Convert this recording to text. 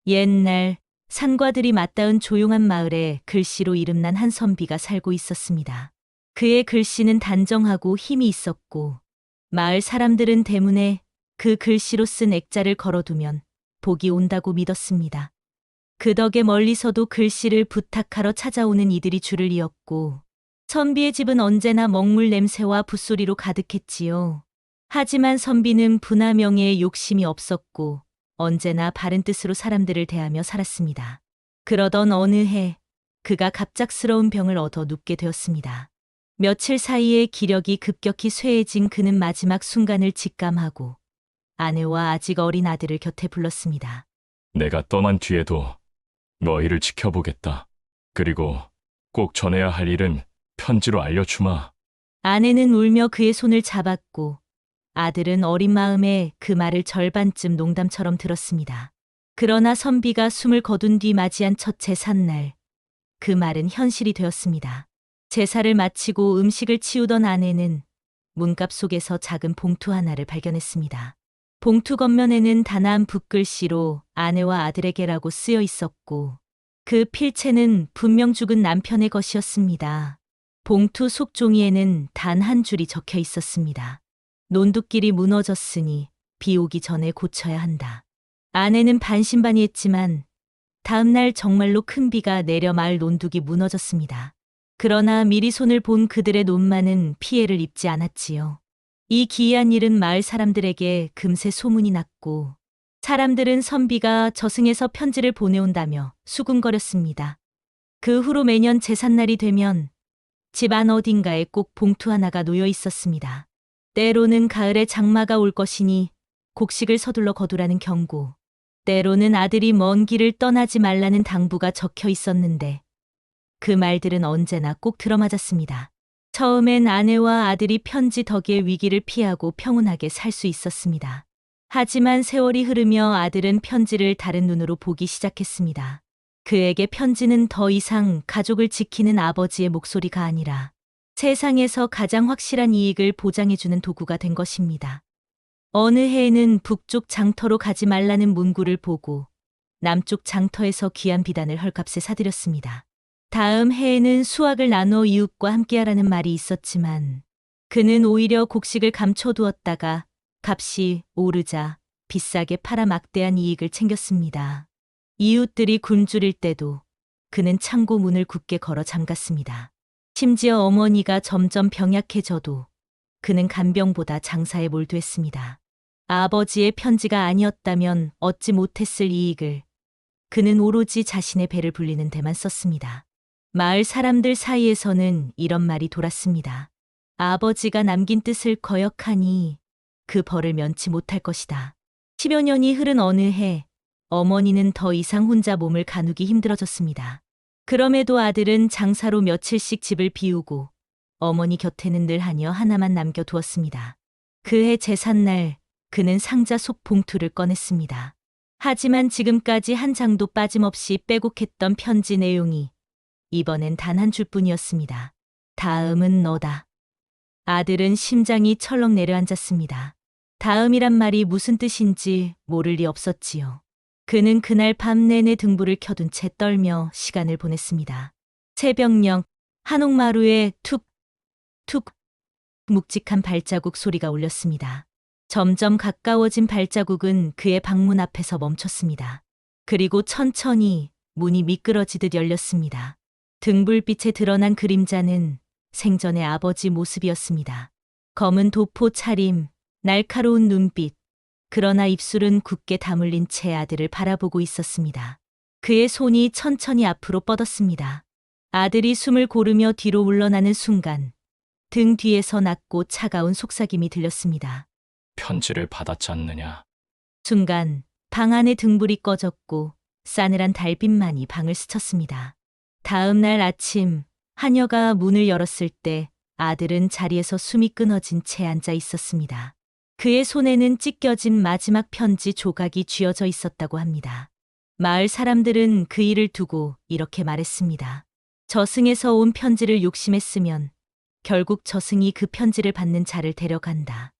옛날 산과들이 맞닿은 조용한 마을에 글씨로 이름난 한 선비가 살고 있었습니다. 그의 글씨는 단정하고 힘이 있었고 마을 사람들은 대문에 그 글씨로 쓴 액자를 걸어두면 복이 온다고 믿었습니다. 그 덕에 멀리서도 글씨를 부탁하러 찾아오는 이들이 줄을 이었고 선비의 집은 언제나 먹물 냄새와 붓소리로 가득했지요. 하지만 선비는 부나 명예에 욕심이 없었고 언제나 바른 뜻으로 사람들을 대하며 살았습니다. 그러던 어느 해 그가 갑작스러운 병을 얻어 눕게 되었습니다. 며칠 사이에 기력이 급격히 쇠해진 그는 마지막 순간을 직감하고 아내와 아직 어린 아들을 곁에 불렀습니다. 내가 떠난 뒤에도 너희를 지켜보겠다. 그리고 꼭 전해야 할 일은 편지로 알려주마. 아내는 울며 그의 손을 잡았고 아들은 어린 마음에 그 말을 절반쯤 농담처럼 들었습니다. 그러나 선비가 숨을 거둔 뒤 맞이한 첫 제삿날, 그 말은 현실이 되었습니다. 제사를 마치고 음식을 치우던 아내는 문갑 속에서 작은 봉투 하나를 발견했습니다. 봉투 겉면에는 단아한 붓글씨로 아내와 아들에게라고 쓰여 있었고 그 필체는 분명 죽은 남편의 것이었습니다. 봉투 속 종이에는 단 한 줄이 적혀 있었습니다. 논둑길이 무너졌으니 비 오기 전에 고쳐야 한다. 아내는 반신반의했지만 다음 날 정말로 큰 비가 내려 마을 논둑이 무너졌습니다. 그러나 미리 손을 본 그들의 논만은 피해를 입지 않았지요. 이 기이한 일은 마을 사람들에게 금세 소문이 났고 사람들은 선비가 저승에서 편지를 보내온다며 수군거렸습니다. 그 후로 매년 제삿날이 되면 집 안 어딘가에 꼭 봉투 하나가 놓여 있었습니다. 때로는 가을에 장마가 올 것이니 곡식을 서둘러 거두라는 경고, 때로는 아들이 먼 길을 떠나지 말라는 당부가 적혀 있었는데 그 말들은 언제나 꼭 들어맞았습니다. 처음엔 아내와 아들이 편지 덕에 위기를 피하고 평온하게 살 수 있었습니다. 하지만 세월이 흐르며 아들은 편지를 다른 눈으로 보기 시작했습니다. 그에게 편지는 더 이상 가족을 지키는 아버지의 목소리가 아니라 세상에서 가장 확실한 이익을 보장해주는 도구가 된 것입니다. 어느 해에는 북쪽 장터로 가지 말라는 문구를 보고 남쪽 장터에서 귀한 비단을 헐값에 사들였습니다. 다음 해에는 수확을 나눠 이웃과 함께하라는 말이 있었지만 그는 오히려 곡식을 감춰두었다가 값이 오르자 비싸게 팔아 막대한 이익을 챙겼습니다. 이웃들이 굶주릴 때도 그는 창고 문을 굳게 걸어 잠갔습니다. 심지어 어머니가 점점 병약해져도 그는 간병보다 장사에 몰두했습니다. 아버지의 편지가 아니었다면 얻지 못했을 이익을 그는 오로지 자신의 배를 불리는 데만 썼습니다. 마을 사람들 사이에서는 이런 말이 돌았습니다. 아버지가 남긴 뜻을 거역하니 그 벌을 면치 못할 것이다. 10여 년이 흐른 어느 해 어머니는 더 이상 혼자 몸을 가누기 힘들어졌습니다. 그럼에도 아들은 장사로 며칠씩 집을 비우고 어머니 곁에는 늘 하녀 하나만 남겨두었습니다. 그해 제삿날 그는 상자 속 봉투를 꺼냈습니다. 하지만 지금까지 한 장도 빠짐없이 빼곡했던 편지 내용이 이번엔 단 한 줄뿐이었습니다. 다음은 너다. 아들은 심장이 철렁 내려앉았습니다. 다음이란 말이 무슨 뜻인지 모를 리 없었지요. 그는 그날 밤 내내 등불을 켜둔 채 떨며 시간을 보냈습니다. 새벽녘 한옥마루에 툭, 툭 묵직한 발자국 소리가 울렸습니다. 점점 가까워진 발자국은 그의 방문 앞에서 멈췄습니다. 그리고 천천히 문이 미끄러지듯 열렸습니다. 등불빛에 드러난 그림자는 생전의 아버지 모습이었습니다. 검은 도포 차림, 날카로운 눈빛, 그러나 입술은 굳게 다물린 채 아들을 바라보고 있었습니다. 그의 손이 천천히 앞으로 뻗었습니다. 아들이 숨을 고르며 뒤로 물러나는 순간 등 뒤에서 낮고 차가운 속삭임이 들렸습니다. 편지를 받았지 않느냐? 순간 방 안의 등불이 꺼졌고 싸늘한 달빛만이 방을 스쳤습니다. 다음 날 아침 하녀가 문을 열었을 때 아들은 자리에서 숨이 끊어진 채 앉아 있었습니다. 그의 손에는 찢겨진 마지막 편지 조각이 쥐어져 있었다고 합니다. 마을 사람들은 그 일을 두고 이렇게 말했습니다. 저승에서 온 편지를 욕심에 쓰면 결국 저승이 그 편지를 받는 자를 데려간다.